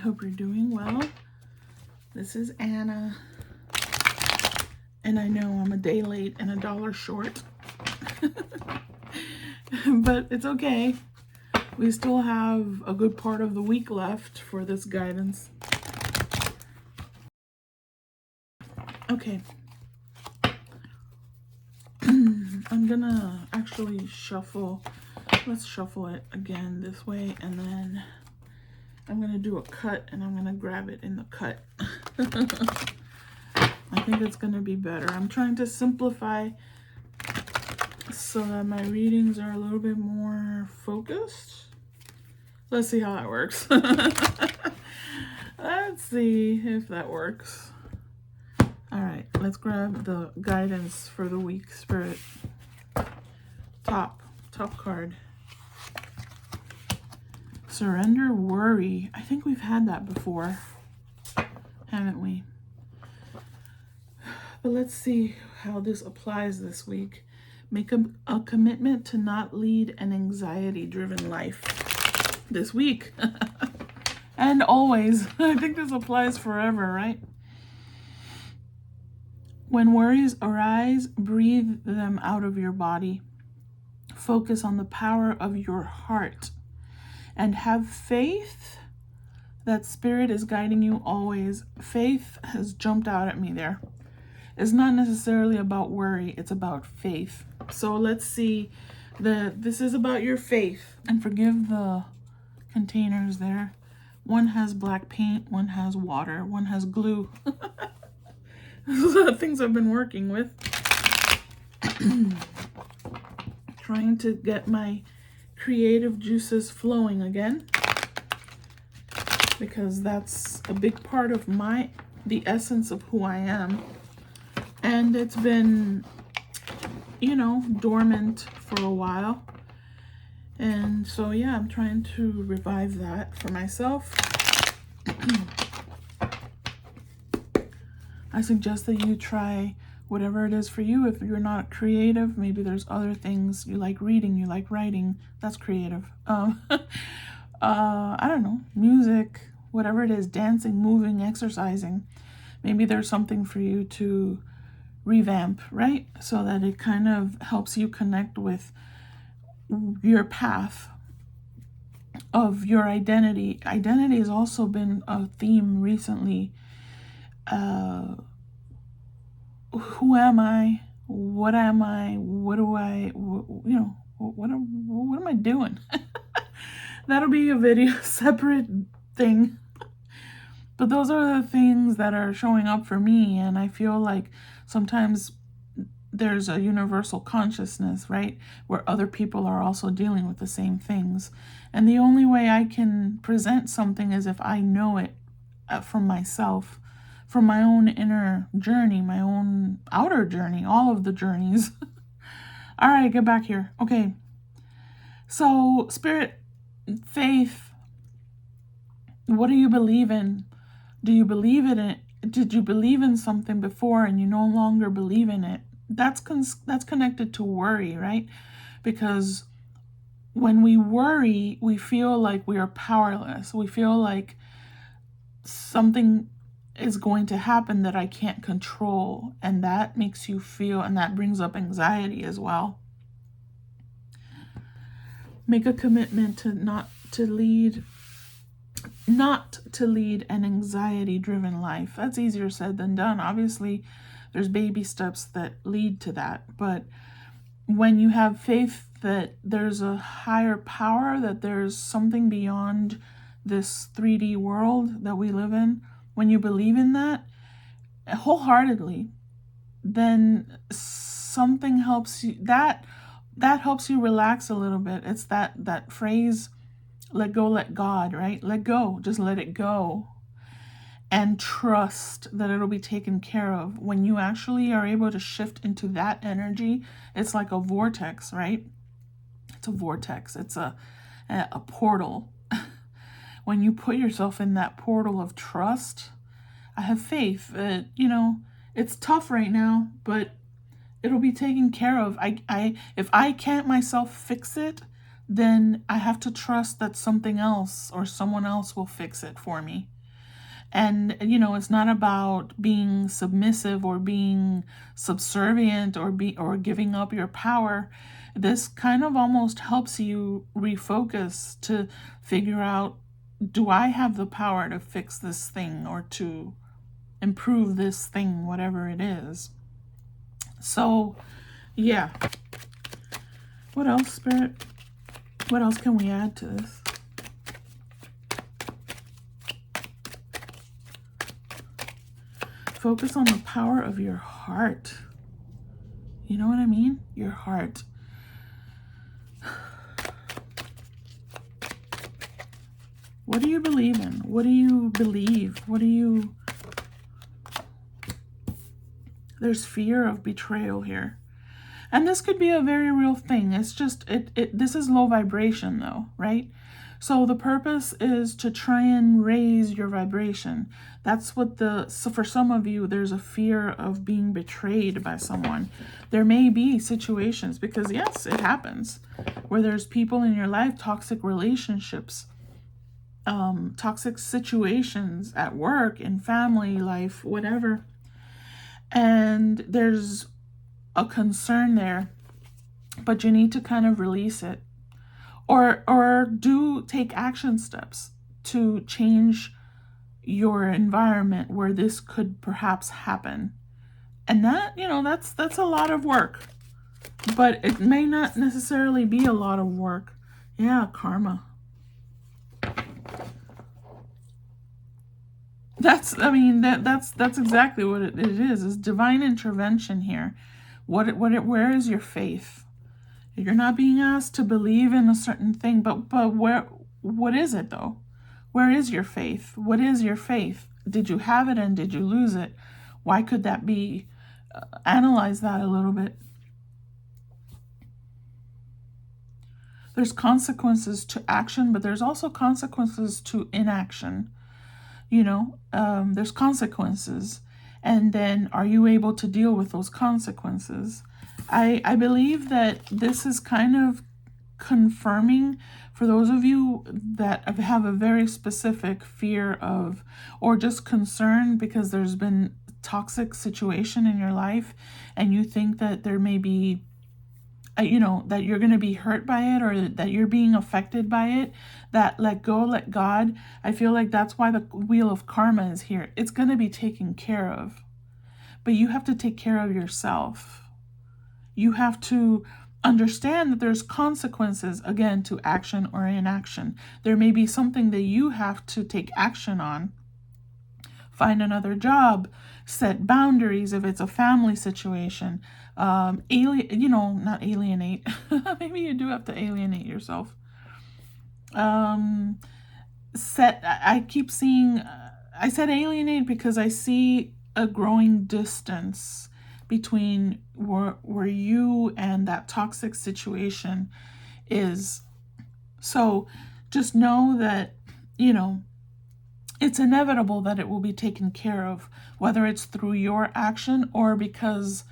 hope you're doing well. This is Anna, and I know I'm a day late and $1 short, but it's okay. We still have a good part of the week left for this guidance. Okay. I'm gonna actually shuffle. Let's shuffle it again this way, and then I'm gonna do a cut, and I'm gonna grab it in the cut. I think it's gonna be better. I'm trying to simplify so that my readings are a little bit more focused. Let's see how that works. Let's see if that works. All right, let's grab the guidance for the week, Spirit. Top card. Surrender worry. I think we've had that before, haven't we? But let's see how this applies this week. Make a commitment to not lead an anxiety-driven life this week. And always. I think this applies forever, right? When worries arise, breathe them out of your body. Focus on the power of your heart. And have faith that Spirit is guiding you always. Faith has jumped out at me there. It's not necessarily about worry, it's about faith. So let's see, this is about your faith. And forgive the containers there. One has black paint, one has water, one has glue. Those are the things I've been working with. Trying to get my creative juices flowing again, because that's a big part of the essence of who I am. And it's been, dormant for a while. And so, yeah, I'm trying to revive that for myself. I suggest that you try whatever it is for you. If you're not creative, maybe there's other things. You like reading, you like writing. That's creative. I don't know, music, whatever it is, dancing, moving, exercising. Maybe there's something for you to revamp, right? So that it kind of helps you connect with your path of your identity. Identity has also been a theme recently. Who am I? What am I? What do I, what am I doing? That'll be a video, separate thing. But those are the things that are showing up for me, and I feel like sometimes there's a universal consciousness, right? Where other people are also dealing with the same things. And the only way I can present something is if I know it from myself, from my own inner journey, my own outer journey, all of the journeys. All right, get back here. Okay. So, Spirit, faith, what do you believe in? Do you believe in it? Did you believe in something before and you no longer believe in it? That's connected to worry, right? Because when we worry, we feel like we are powerless. We feel like something is going to happen that I can't control, and that makes you feel, and that brings up anxiety as well. Make a commitment to not to lead an anxiety-driven life. That's easier said than done. Obviously, there's baby steps that lead to that. But when you have faith that there's a higher power, that there's something beyond this 3D world that we live in, when you believe in that wholeheartedly, then something helps you, that helps you relax a little bit. It's that phrase, let go, let God, right? Let go, just let it go. And trust that it'll be taken care of. When you actually are able to shift into that energy, it's like a vortex, right? It's a vortex. It's a portal. When you put yourself in that portal of trust, I have faith that, it's tough right now, but it'll be taken care of. If I can't myself fix it, then I have to trust that something else or someone else will fix it for me. And, it's not about being submissive or being subservient or giving up your power. This kind of almost helps you refocus to figure out, do I have the power to fix this thing or to improve this thing, whatever it is? So, yeah. What else, Spirit? What else can we add to this? Focus on the power of your heart. You know what I mean? Your heart. What do you believe in? What do you believe? There's fear of betrayal here. And this could be a very real thing. It's just, this is low vibration though, right? So the purpose is to try and raise your vibration. That's what so for some of you, there's a fear of being betrayed by someone. There may be situations, because yes, it happens, where there's people in your life, toxic relationships, toxic situations at work, in family life, whatever. And there's a concern there, but you need to kind of release it, or take action steps to change your environment where this could perhaps happen. And that, that's a lot of work, but it may not necessarily be a lot of work. Yeah, karma. That's exactly what it is divine intervention here. Where is your faith? You're not being asked to believe in a certain thing, but what is it though? Where is your faith? What is your faith? Did you have it and did you lose it? Why could that be? Analyze that a little bit. There's consequences to action, but there's also consequences to inaction. There's consequences. And then are you able to deal with those consequences? I believe that this is kind of confirming for those of you that have a very specific fear of, or just concern because there's been toxic situation in your life and you think that there may be that you're going to be hurt by it or that you're being affected by it, that let go, let God. I feel like that's why the wheel of karma is here. It's going to be taken care of. But you have to take care of yourself. You have to understand that there's consequences, again, to action or inaction. There may be something that you have to take action on. Find another job, set boundaries if it's a family situation. Not alienate. Maybe you do have to alienate yourself. I keep seeing, I said alienate because I see a growing distance between where you and that toxic situation is. So just know that, it's inevitable that it will be taken care of, whether it's through your action or because,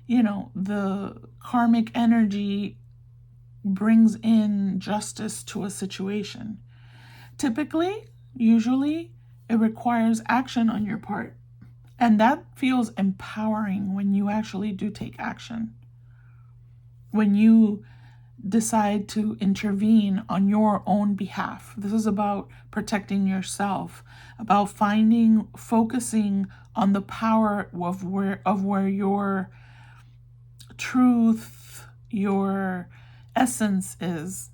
the karmic energy brings in justice to a situation. Usually, it requires action on your part. And that feels empowering when you actually do take action. When you decide to intervene on your own behalf. This is about protecting yourself, about focusing on the power of where your truth, your essence is.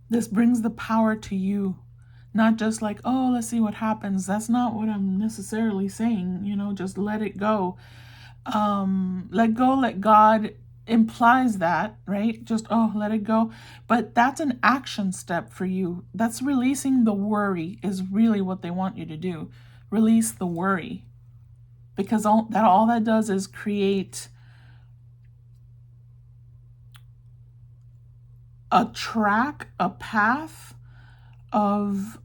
This brings the power to you. Not just like, oh, let's see what happens. That's not what I'm necessarily saying. Just let it go. Let go, let God implies that, right? Just, let it go. But that's an action step for you. That's releasing the worry is really what they want you to do. Release the worry. Because all that does is create a path of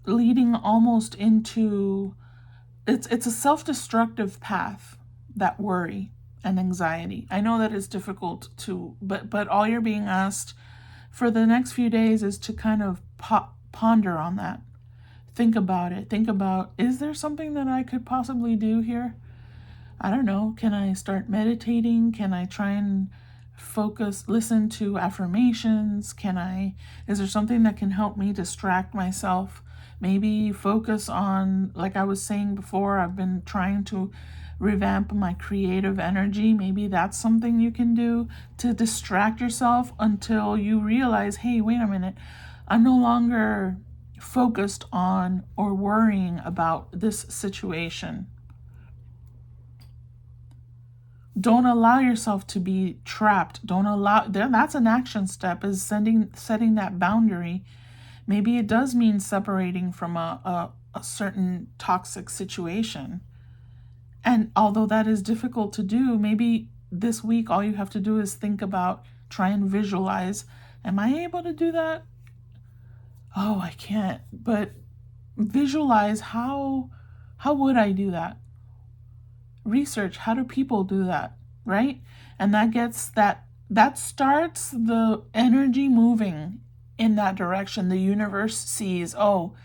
leading almost into, it's a self-destructive path, that worry and anxiety. I know that is difficult to, but all you're being asked for the next few days is to kind of ponder on that. Think about it. Think about, is there something that I could possibly do here? I don't know. Can I start meditating? Can I try and focus, listen to affirmations? Is there something that can help me distract myself? Maybe focus on, like I was saying before, I've been trying to revamp my creative energy. Maybe that's something you can do to distract yourself until you realize, hey, wait a minute, I'm no longer focused on or worrying about this situation. Don't allow yourself to be trapped. That's an action step, is setting that boundary. Maybe it does mean separating from a certain toxic situation. And although that is difficult to do, maybe this week all you have to do is think about, try and visualize, am I able to do that? Oh, I can't. But visualize, how would I do that? Research, how do people do that, right? And that starts the energy moving in that direction. The universe sees, oh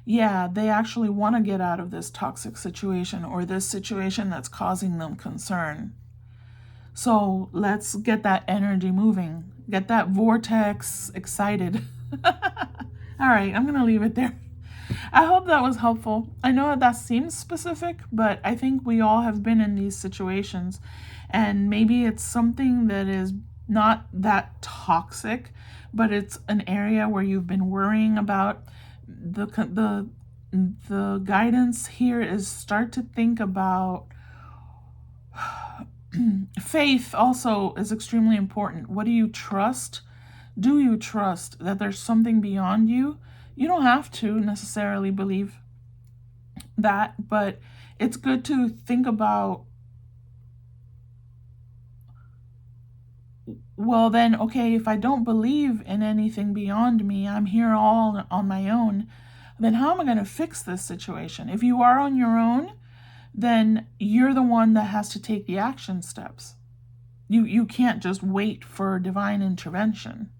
yeah, they actually want to get out of this toxic situation or this situation that's causing them concern. So let's get that energy moving, get that vortex excited. All right, I'm gonna leave it there. I hope that was helpful. I know that seems specific, but I think we all have been in these situations, and maybe it's something that is not that toxic, but it's an area where you've been worrying about. The guidance here is start to think about faith. Also is extremely important. What do you trust? Do you trust that there's something beyond you? You don't have to necessarily believe that, but it's good to think about, well then, okay, if I don't believe in anything beyond me, I'm here all on my own, then how am I going to fix this situation? If you are on your own, then you're the one that has to take the action steps. You can't just wait for divine intervention.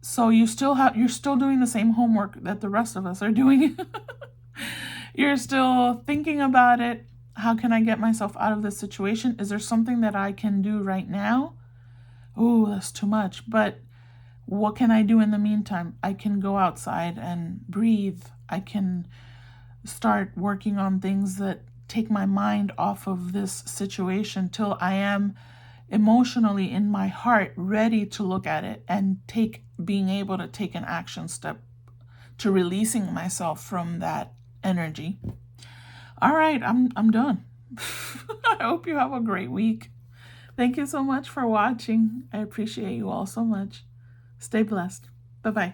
So you're still doing the same homework that the rest of us are doing. You're still thinking about it. How can I get myself out of this situation? Is there something that I can do right now? Oh, that's too much. But what can I do in the meantime? I can go outside and breathe. I can start working on things that take my mind off of this situation till I am emotionally in my heart ready to look at it and being able to take an action step to releasing myself from that energy. All right, I'm done. I hope you have a great week. Thank you so much for watching. I appreciate you all so much. Stay blessed. Bye-bye.